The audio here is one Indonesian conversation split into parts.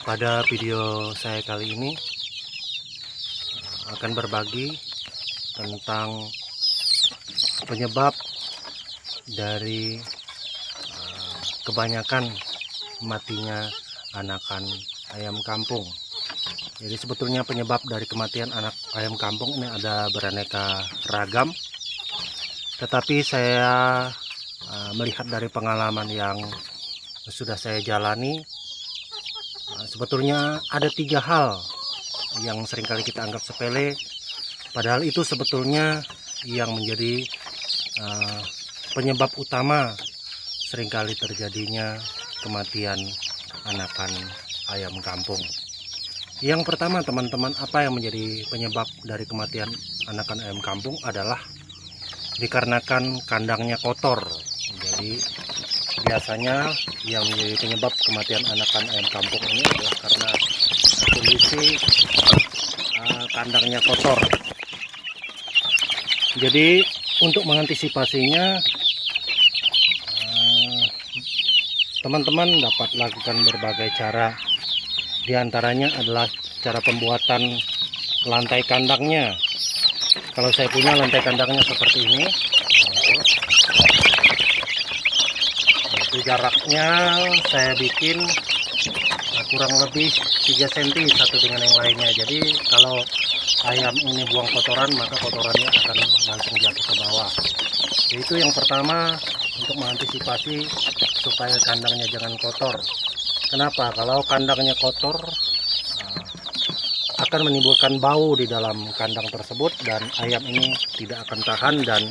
Pada video saya kali ini akan berbagi tentang penyebab dari kebanyakan matinya anakan ayam kampung. Jadi sebetulnya penyebab dari kematian anak ayam kampung ini ada beraneka ragam, tetapi saya melihat dari pengalaman yang sudah saya jalani, sebetulnya ada 3 hal yang seringkali kita anggap sepele, padahal itu sebetulnya yang menjadi penyebab utama seringkali terjadinya kematian anakan ayam kampung. Yang pertama, teman-teman, apa yang menjadi penyebab dari kematian anakan ayam kampung adalah dikarenakan kandangnya kotor. Jadi biasanya yang menjadi penyebab kematian anakan ayam kampung ini adalah karena kondisi kandangnya kotor. Jadi untuk mengantisipasinya, teman-teman dapat lakukan berbagai cara. Di antaranya adalah cara pembuatan lantai kandangnya. Kalau saya punya lantai kandangnya seperti ini, itu jaraknya saya bikin kurang lebih 3 cm satu dengan yang lainnya. Jadi kalau ayam ini buang kotoran, maka kotorannya akan langsung jatuh ke bawah. Itu yang pertama, untuk mengantisipasi supaya kandangnya jangan kotor. Kenapa? Kalau kandangnya kotor, akan menimbulkan bau di dalam kandang tersebut dan ayam ini tidak akan tahan dan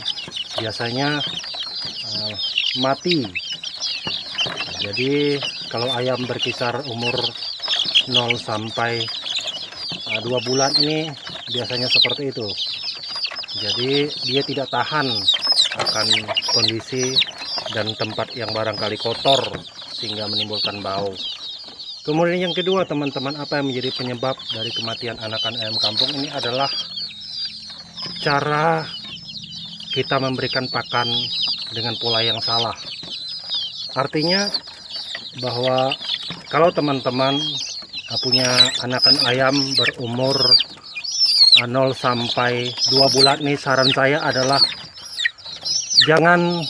biasanya mati. Jadi kalau ayam berkisar umur 0 sampai 2 bulan ini biasanya seperti itu. Jadi dia tidak tahan akan kondisi dan tempat yang barangkali kotor sehingga menimbulkan bau. Kemudian yang kedua, teman-teman, apa yang menjadi penyebab dari kematian anakan ayam kampung ini adalah cara kita memberikan pakan dengan pola yang salah. Artinya bahwa kalau teman-teman punya anakan ayam berumur 0 sampai 2 bulan, ini saran saya adalah jangan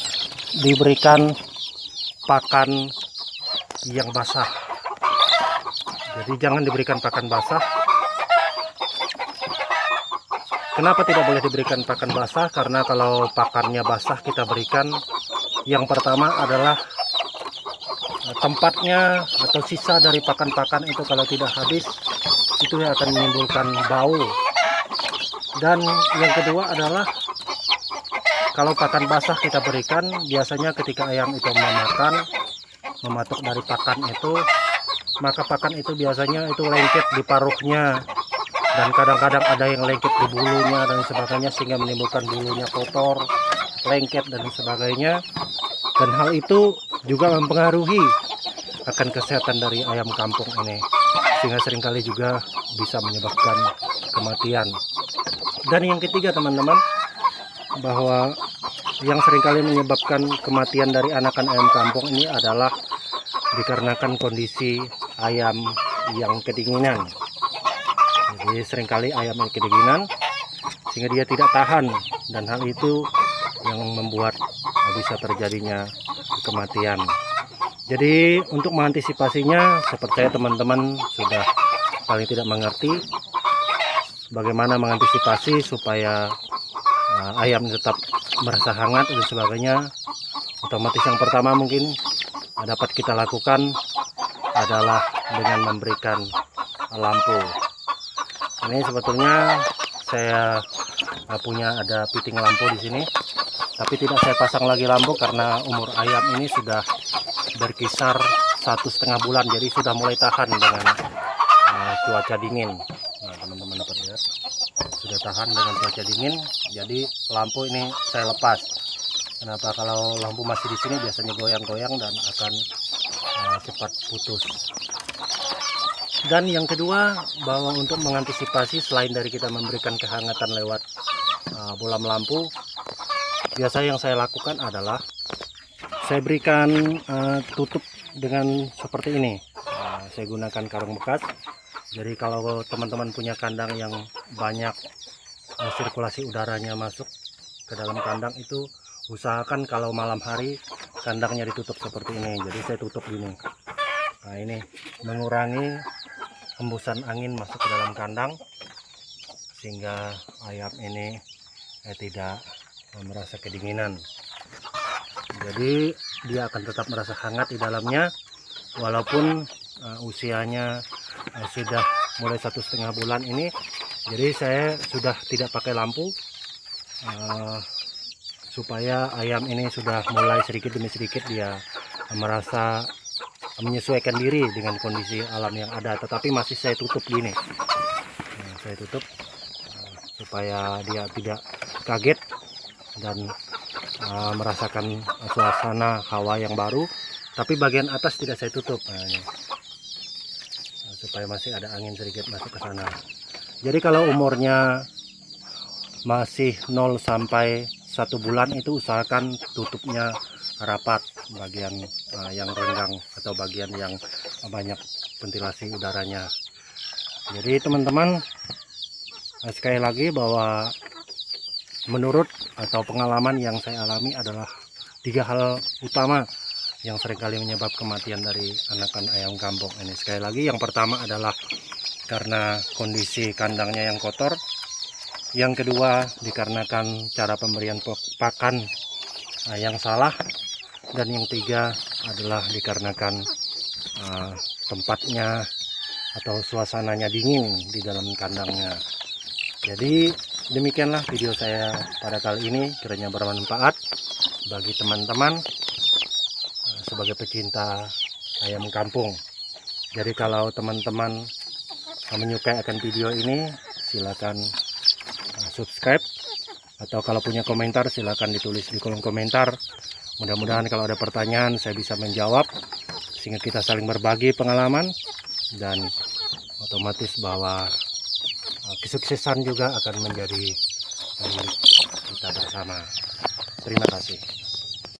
diberikan pakan yang basah. Jadi jangan diberikan pakan basah. Kenapa tidak boleh diberikan pakan basah? Karena kalau pakannya basah kita berikan, yang pertama adalah tempatnya atau sisa dari pakan-pakan itu kalau tidak habis, itu akan menimbulkan bau. Dan yang kedua adalah kalau pakan basah kita berikan, biasanya ketika ayam itu mematuk dari pakan itu, maka pakan itu biasanya itu lengket di paruhnya, dan kadang-kadang ada yang lengket di bulunya dan sebagainya, sehingga menimbulkan bulunya kotor, lengket dan sebagainya. Dan hal itu juga mempengaruhi akan kesehatan dari ayam kampung ini, sehingga seringkali juga bisa menyebabkan kematian. Dan yang ketiga, teman-teman, bahwa yang seringkali menyebabkan kematian dari anakan ayam kampung ini adalah dikarenakan kondisi ayam yang kedinginan. Jadi seringkali ayam yang kedinginan sehingga dia tidak tahan, dan hal itu yang membuat bisa terjadinya kematian. Jadi untuk mengantisipasinya, seperti saya, teman-teman sudah paling tidak mengerti bagaimana mengantisipasi supaya ayam tetap merasa hangat dan sebagainya. Otomatis yang pertama mungkin dapat kita lakukan adalah dengan memberikan lampu. Ini sebetulnya saya punya ada fitting lampu di sini, tapi tidak saya pasang lagi lampu karena umur ayam ini sudah berkisar 1,5 bulan, jadi sudah mulai tahan dengan cuaca dingin. Nah, teman-teman dapat lihat sudah tahan dengan cuaca dingin, jadi lampu ini saya lepas. Kenapa? Kalau lampu masih di sini biasanya goyang-goyang dan akan cepat putus. Dan yang kedua, bahwa untuk mengantisipasi selain dari kita memberikan kehangatan lewat bolam lampu, biasa yang saya lakukan adalah saya berikan tutup dengan seperti ini. saya gunakan karung bekas. Jadi kalau teman-teman punya kandang yang banyak sirkulasi udaranya masuk ke dalam kandang, itu usahakan kalau malam hari kandangnya ditutup seperti ini. Jadi saya tutup gini. Nah, ini mengurangi hembusan angin masuk ke dalam kandang sehingga ayam ini tidak merasa kedinginan. Jadi dia akan tetap merasa hangat di dalamnya walaupun usianya sudah mulai 1,5 bulan ini. Jadi saya sudah tidak pakai lampu supaya ayam ini sudah mulai sedikit demi sedikit dia merasa menyesuaikan diri dengan kondisi alam yang ada. Tetapi masih saya tutup gini. Saya tutup supaya dia tidak kaget dan merasakan suasana hawa yang baru. Tapi bagian atas tidak saya tutup. Supaya masih ada angin sedikit masuk ke sana. Jadi kalau umurnya masih 0 sampai 1 bulan itu usahakan tutupnya rapat bagian yang renggang atau bagian yang banyak ventilasi udaranya. Jadi teman-teman, sekali lagi bahwa menurut atau pengalaman yang saya alami adalah 3 hal utama yang seringkali menyebab kematian dari anakan ayam kampung ini. Sekali lagi, yang pertama adalah karena kondisi kandangnya yang kotor. Yang kedua dikarenakan cara pemberian pakan yang salah. Dan yang ketiga adalah dikarenakan tempatnya atau suasananya dingin di dalam kandangnya. Jadi demikianlah video saya pada kali ini, kiranya bermanfaat bagi teman-teman sebagai pecinta ayam kampung. Jadi kalau teman-teman menyukai akan video ini, silakan subscribe, atau kalau punya komentar silakan ditulis di kolom komentar. Mudah-mudahan kalau ada pertanyaan saya bisa menjawab sehingga kita saling berbagi pengalaman, dan otomatis bahwa kesuksesan juga akan menjadi milik kita bersama. Terima kasih.